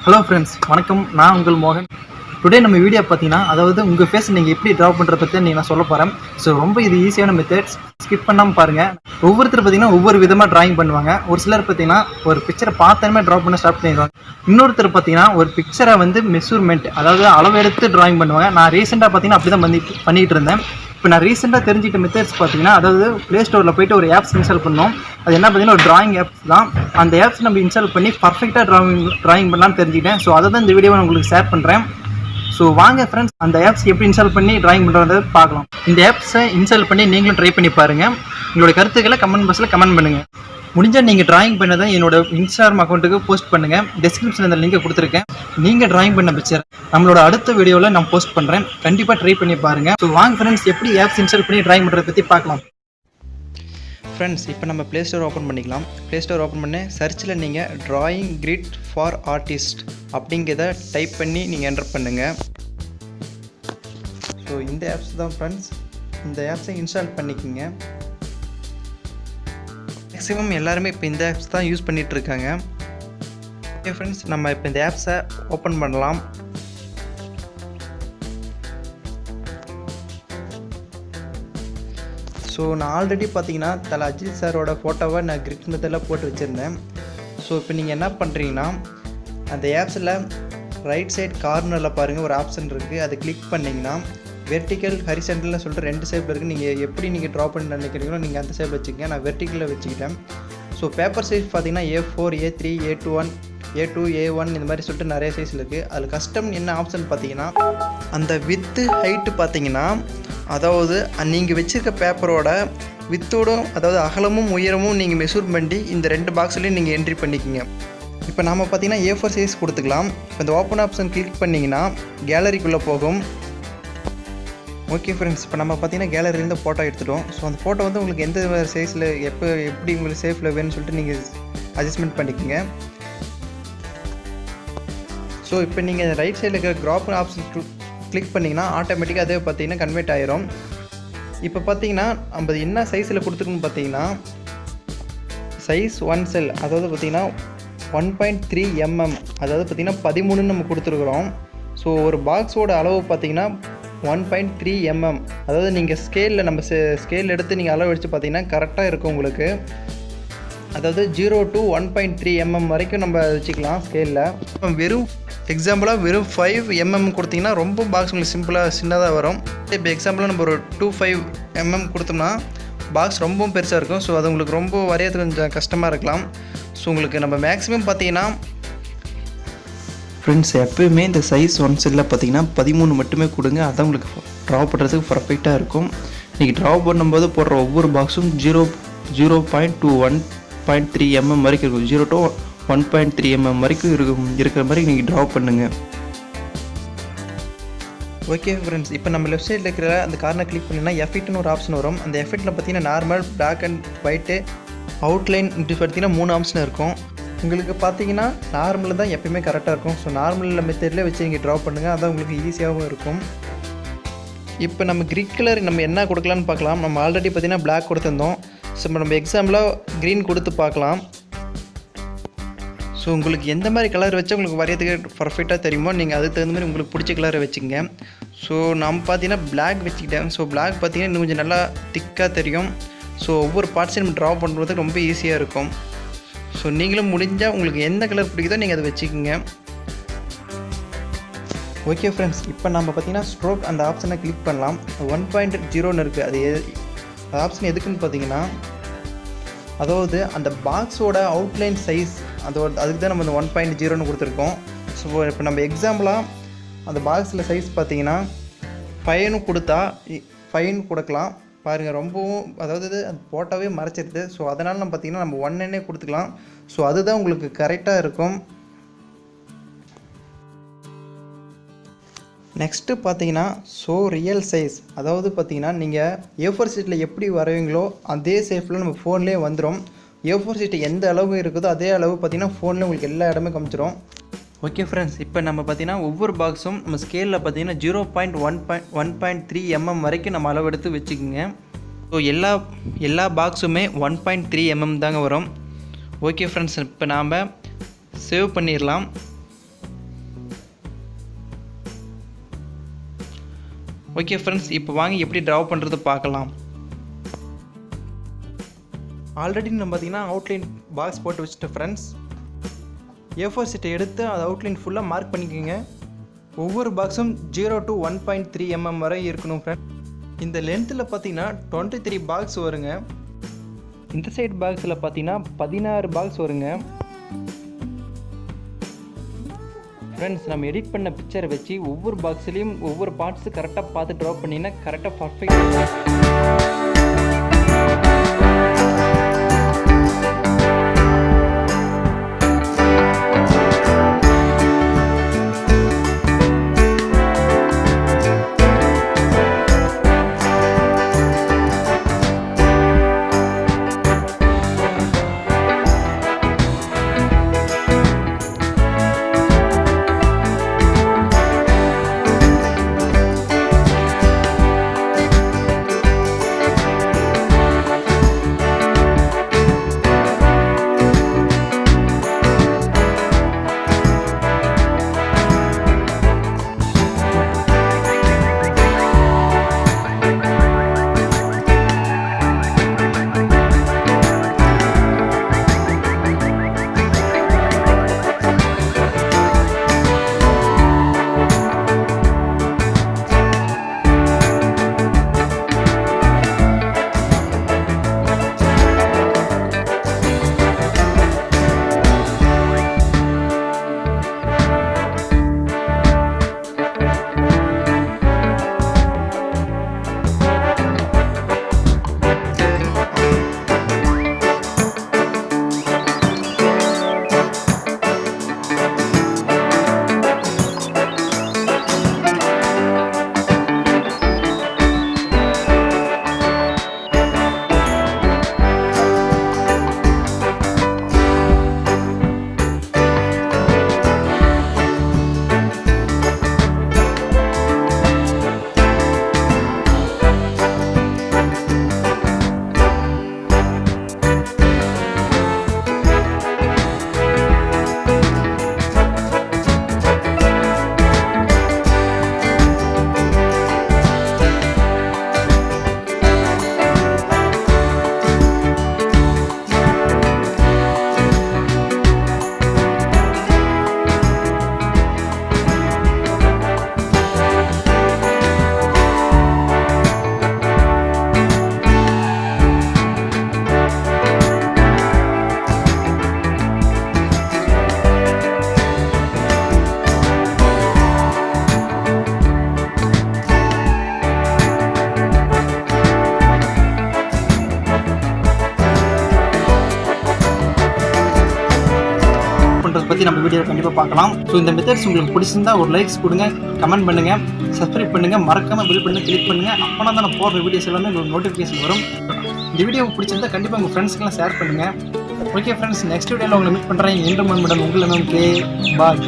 Hello friends, வணக்கம். நான் உங்கள் மோகன். டுடே நம்ம வீடியோ பார்த்தீங்கன்னா, அதாவது உங்கள் ஃபேஸ் நீங்கள் எப்படி ட்ரா பண்ணுறத பற்றி நான் சொல்ல போகிறேன். ஸோ ரொம்ப இது ஈஸியான மெத்தட்ஸ், ஸ்கிப் பண்ணாமல் பாருங்கள். ஒவ்வொருத்தர் பார்த்தீங்கன்னா ஒவ்வொரு விதமாக ட்ராயிங் பண்ணுவாங்க. ஒரு சிலர் பார்த்தீங்கன்னா ஒரு பிக்சரை பார்த்தோமே ட்ரா பண்ண ஸ்டார்ட் பண்ணிடுவாங்க. இன்னொருத்தர் பார்த்தீங்கன்னா ஒரு பிக்சரை மெஷர்மெண்ட், அதாவது அளவு எடுத்து ட்ராயிங் பண்ணுவாங்க. நான் ரீசெண்டாக பார்த்தீங்கன்னா அப்படி தான் பண்ணிகிட்டு இருந்தேன். இப்போ நான் ரீசெண்டாக தெரிஞ்சிட்ட மெத்தட்ஸ் பார்த்தீங்கன்னா, அதாவது ப்ளே ஸ்டோரில் போய்ட்டு ஒரு ஆப்ஸ் இன்ஸ்டால் பண்ணோம். அது என்ன பார்த்தீங்கன்னா ஒரு ட்ராயிங் ஆப்ஸ் தான். அந்த ஆப்ஸ் நம்ம இன்ஸ்டால் பண்ணி பர்ஃபெக்டாக ட்ராயிங் பண்ணலான்னு தெரிஞ்சுக்கிட்டேன். ஸோ அதை தான் இந்த வீடியோவை நான் உங்களுக்கு ஷேர் பண்ணுறேன். ஸோ வாங்க ஃப்ரெண்ட்ஸ், அந்த ஆப்ஸ் எப்படி இன்ஸ்டால் பண்ணி ட்ராயிங் பண்ணுறதை பார்க்கலாம். இந்த ஆப்ஸை இன்ஸ்டால் பண்ணி நீங்களும் ட்ரை பண்ணி பாருங்கள். உங்களோட கருத்துக்களை கமெண்ட் பாக்ஸில் கமெண்ட் பண்ணுங்கள். முடிஞ்சால் நீங்கள் ட்ராயிங் பண்ணதை என்னோட இன்ஸ்டாகிராம் அக்கௌண்ட்டுக்கு போஸ்ட் பண்ணுங்கள். டிஸ்கிரிப்ஷனில் இந்த லிங்கை கொடுத்துருக்கேன். நீங்கள் ட்ராயிங் பண்ண பிக்சர் நம்மளோட அடுத்த வீடியோவில் நான் போஸ்ட் பண்ணுறேன். கண்டிப்பாக ட்ரை பண்ணி பாருங்கள். ஸோ வாங்க ஃப்ரெண்ட்ஸ், எப்படி ஆப்ஸ் இன்ஸ்டால் பண்ணி ட்ராயிங் பண்ணுறதை பற்றி பார்க்கலாம். ஃப்ரெண்ட்ஸ், இப்போ நம்ம ப்ளே ஸ்டோர் ஓப்பன் பண்ணிக்கலாம். ப்ளே ஸ்டோர் ஓப்பன் பண்ணி சர்ச்சில் நீங்கள் ட்ராயிங் கிரிட் ஃபார் ஆர்டிஸ்ட் அப்படிங்கிறத டைப் பண்ணி நீங்கள் என்டர் பண்ணுங்கள். ஸோ இந்த ஆப்ஸ் தான் ஃப்ரெண்ட்ஸ். இந்த ஆப்ஸை இன்ஸ்டால் பண்ணிக்கோங்க. மேக்ஸிமம் எல்லாருமே இப்போ இந்த ஆப்ஸ் தான் யூஸ் பண்ணிகிட்ருக்காங்க. ஓகே ஃப்ரெண்ட்ஸ், நம்ம இப்போ இந்த ஆப்ஸை ஓப்பன் பண்ணலாம். ஸோ நான் ஆல்ரெடி பார்த்தீங்கன்னா தலை அஜித் சாரோட ஃபோட்டோவை நான் கிரிட் மெத்தடில் போட்டு வச்சுருந்தேன். ஸோ இப்போ நீங்கள் என்ன பண்ணுறீங்கன்னா, அந்த ஆப்ஸில் ரைட் சைட் கார்னரில் பாருங்கள் ஒரு ஆப்ஷன் இருக்குது. அதை கிளிக் பண்ணிங்கன்னா வெர்டிக்கல் ஹரிசன்டல்னு சொல்லிட்டு 2 ஷேப்பில் இருக்குது. நீங்கள் எப்படி நீங்கள் ட்ரா பண்ணி நினைக்கிறீங்களோ நீங்கள் அந்த ஷேப்பில் வச்சுக்கங்க. நான் வெர்டிக்கலில் வச்சுக்கிட்டேன். ஸோ பேப்பர் சைஸ் பார்த்தீங்கன்னா A4, A3, A2, A2, A1 இந்த மாதிரி சொல்லிட்டு நிறைய சைஸில் இருக்குது. அதில் கஸ்டம் என்ன ஆப்ஷன் பார்த்தீங்கன்னா, அந்த வித்து ஹைட்டு பார்த்தீங்கன்னா, அதாவது நீங்கள் வச்சுருக்க பேப்பரோட வித்தோடும் அதாவது அகலமும் உயரமும் நீங்கள் மெஷூர் பண்ணி இந்த 2 பாக்ஸ்லேயும் நீங்கள் என்ட்ரி பண்ணிக்கோங்க. இப்போ நம்ம பார்த்தீங்கன்னா A4 சைஸ் கொடுத்துக்கலாம். இப்போ இந்த ஓப்பன் ஆப்ஷன் கிளிக் பண்ணிங்கன்னா கேலரிக்குள்ளே போகும். ஓகே ஃப்ரெண்ட்ஸ், இப்போ நம்ம பார்த்தீங்கன்னா கேலரியிலேருந்து ஃபோட்டோ எடுத்துட்டோம். ஸோ அந்த ஃபோட்டோ உங்களுக்கு எந்த சைஸில் எப்படி உங்களுக்கு சேஃபில் வேணும்னு சொல்லிட்டு நீங்கள் அட்ஜஸ்ட்மெண்ட் பண்ணிக்கோங்க. ஸோ இப்போ நீங்கள் ரைட் சைடில் இருக்கிற கிராப் ஆப்ஷன் கிளிக் பண்ணிங்கன்னா ஆட்டோமேட்டிக்காக அதே பார்த்தீங்கன்னா கன்வெர்ட் ஆயிரும். இப்போ பார்த்தீங்கன்னா நம்ம என்ன சைஸில் கொடுத்துருக்குன்னு பார்த்தீங்கன்னா சைஸ் 1 செல், அதாவது பார்த்தீங்கன்னா 1.3 mm, அதாவது பார்த்தீங்கன்னா 13 நம்ம கொடுத்துருக்குறோம். ஸோ ஒரு பாக்ஸோட அளவு பார்த்தீங்கன்னா 1.3 mm, அதாவது நீங்கள் ஸ்கேலில் நம்ம ஸ்கேல் எடுத்து நீங்கள் அளவு வச்சு பார்த்தீங்கன்னா கரெக்டாக இருக்கும் உங்களுக்கு. அதாவது 0 to 1.3 mm வரைக்கும் நம்ம வச்சுக்கலாம் ஸ்கேலில். வெறும் எக்ஸாம்பிளாக வெறும் 5 mm கொடுத்தீங்கன்னா ரொம்ப பாக்ஸ் உங்களுக்கு சிம்பிளாக சின்னதாக வரும். இப்போ எக்ஸாம்பிளாக நம்ம ஒரு 2.5 mm கொடுத்தோம்னா பாக்ஸ் ரொம்பவும் பெருசாக இருக்கும். ஸோ அது உங்களுக்கு ரொம்ப வரையறது கொஞ்சம் கஷ்டமாக இருக்கலாம். ஸோ உங்களுக்கு நம்ம மேக்ஸிமம் பார்த்தீங்கன்னா ஃப்ரெண்ட்ஸ், எப்போயுமே இந்த சைஸ் 1 செல்லில் பார்த்தீங்கன்னா 13 மட்டுமே கொடுங்க. அதான் உங்களுக்கு ட்ரா பண்ணுறதுக்கு பர்ஃபெக்டாக இருக்கும். நீங்கள் ட்ரா பண்ணும்போது போடுற ஒவ்வொரு பாக்ஸும் 0.2 to 1.3 mm வரைக்கும் இருக்கும். 0 to 1.3 mm வரைக்கும் இருக்கிற மாதிரி நீங்கள் ட்ரா பண்ணுங்கள். ஓகே ஃப்ரெண்ட்ஸ், இப்போ நம்ம லெஃப்ட் சைடில் இருக்கிற அந்த கார்னர் கிளிக் பண்ணிங்கன்னா எஃபெக்ட்னு ஒரு ஆப்ஷன் வரும். அந்த எஃபெக்ட்டில் பார்த்தீங்கன்னா normal, black and white, outline இப்படி பார்த்தீங்கன்னா 3 ஆப்ஷன் இருக்கும். உங்களுக்கு பார்த்தீங்கன்னா நார்மலில் தான் எப்பயுமே கரெக்டாக இருக்கும். ஸோ நார்மலில் மெத்தடில் வச்சு நீங்கள் ட்ரா பண்ணுங்கள். அதான் உங்களுக்கு ஈஸியாகவும் இருக்கும். இப்போ நம்ம கிரிட் கலர் நம்ம என்ன கொடுக்கலான்னு பார்க்கலாம். நம்ம ஆல்ரெடி பார்த்தீங்கன்னா பிளாக் கொடுத்துருந்தோம். ஸோ இப்போ நம்ம எக்ஸாம்பிளாக க்ரீன் கொடுத்து பார்க்கலாம். ஸோ உங்களுக்கு எந்த மாதிரி கலர் வச்சா உங்களுக்கு வரையறதுக்கு பர்ஃபெக்டாக தெரியுமோ நீங்கள் அதுக்கு தகுந்த மாதிரி உங்களுக்கு பிடிச்ச கலரை வச்சுக்கங்க. ஸோ நம்ம பார்த்தீங்கன்னா பிளாக் வச்சுக்கிட்டேன். ஸோ பிளாக் பார்த்தீங்கன்னா இன்னும் கொஞ்சம் நல்லா திக்காக தெரியும். ஸோ ஒவ்வொரு பார்ட்ஸையும் நம்ம ட்ரா பண்ணுறதுக்கு ரொம்ப ஈஸியாக இருக்கும். ஸோ நீங்களும் முடிஞ்சால் உங்களுக்கு எந்த கலர் பிடிக்குதோ நீங்கள் அதை வச்சுக்கோங்க. ஓகே ஃப்ரெண்ட்ஸ், இப்போ நம்ம பார்த்தீங்கன்னா ஸ்ட்ரோக் அந்த ஆப்ஷனை கிளிக் பண்ணலாம். 1.0ன்னு இருக்குது. அது ஆப்ஷன் எதுக்குன்னு பார்த்தீங்கன்னா, அதாவது அந்த பாக்ஸோட அவுட்லைன் சைஸ் அதுக்கு தான் நம்ம அந்த 1.0ன்னு கொடுத்துருக்கோம். ஸோ இப்போ நம்ம எக்ஸாம்பிளாக அந்த பாக்ஸில் சைஸ் பார்த்தீங்கன்னா 5ன்னு கொடுத்தா 5ன்னு கொடுக்கலாம். பாருங்கள், ரொம்பவும் அதாவது அது போட்டாவே மறைச்சிருது. ஸோ அதனால் நம்ம பார்த்திங்கன்னா நம்ம 1ன்னே கொடுத்துக்கலாம். ஸோ அதுதான் உங்களுக்கு கரெக்டாக இருக்கும். நெக்ஸ்ட்டு பார்த்தீங்கன்னா ரியல் சைஸ், அதாவது பார்த்தீங்கன்னா நீங்கள் A4 ஷீட்டில் எப்படி வரைவீங்களோ அதே ஷேப்பில் நம்ம ஃபோன்லேயே வந்துடும். A4 ஷீட்டு எந்த அளவு இருக்குதோ அதே அளவு பார்த்தீங்கன்னா ஃபோனில் உங்களுக்கு எல்லா இடமே காமிச்சிடும். ஓகே ஃப்ரெண்ட்ஸ், இப்போ நம்ம பார்த்தீங்கன்னா ஒவ்வொரு பாக்ஸும் நம்ம ஸ்கேலில் பார்த்தீங்கன்னா 0.1.3 mm வரைக்கும் நம்ம அளவு எடுத்து வச்சுக்கோங்க. ஸோ எல்லா பாக்ஸுமே 1.3 mm தாங்க வரும். ஓகே ஃப்ரெண்ட்ஸ், இப்போ நாம் சேவ் பண்ணிடலாம். ஓகே ஃப்ரெண்ட்ஸ், இப்போ வாங்க எப்படி ட்ரா பண்ணுறது பார்க்கலாம். ஆல்ரெடி நம்ம பார்த்திங்கன்னா அவுட்லைன் பாக்ஸ் போட்டு வச்சுட்டேன் ஃப்ரெண்ட்ஸ். A4 ஷீட்டை எடுத்து அதை அவுட்லைன் ஃபுல்லாக மார்க் பண்ணிக்கோங்க. ஒவ்வொரு பாக்ஸும் 0 to 1.3 mm வரை இருக்கணும் ஃப்ரெண்ட். இந்த லென்த்தில் பார்த்தீங்கன்னா 23 பாக்ஸ் வருங்க. இந்த சைட் பாக்ஸில் பார்த்தீங்கன்னா 16 பாக்ஸ் வருங்க. ஃப்ரெண்ட்ஸ், நம்ம எடிட் பண்ண பிக்சரை வச்சு ஒவ்வொரு பாக்ஸ்லேயும் ஒவ்வொரு பார்ட்ஸு கரெக்டாக பார்த்து ட்ரா பண்ணிங்கன்னா கரெக்டாக பர்ஃபெக்ட். பற்றி நம்ம வீடியோ கண்டிப்பாக பார்க்கலாம். ஸோ இந்த மெத்தட்ஸ் உங்களுக்கு பிடிச்சிருந்தா ஒரு லைக்ஸ் கொடுங்க, கமெண்ட் பண்ணுங்கள், சப்ஸ்கிரைப் பண்ணுங்கள், மறக்காமல் பில் பண்ணி கிளிக் பண்ணுங்கள். அப்போனா தான் நான் போடுற வீடியோஸ் எல்லாமே உங்களுக்கு நோட்டிஃபிகேஷன் வரும். இந்த வீடியோ பிடிச்சிருந்தா கண்டிப்பாக உங்கள் ஃப்ரெண்ட்ஸ்க்கெல்லாம் ஷேர் பண்ணுங்கள். ஓகே ஃப்ரெண்ட்ஸ், நெக்ஸ்ட் வீடியோவில் உங்களை மீட் பண்ணுறேன். மீண்டும் உங்களிடம் உங்கள் பாய்.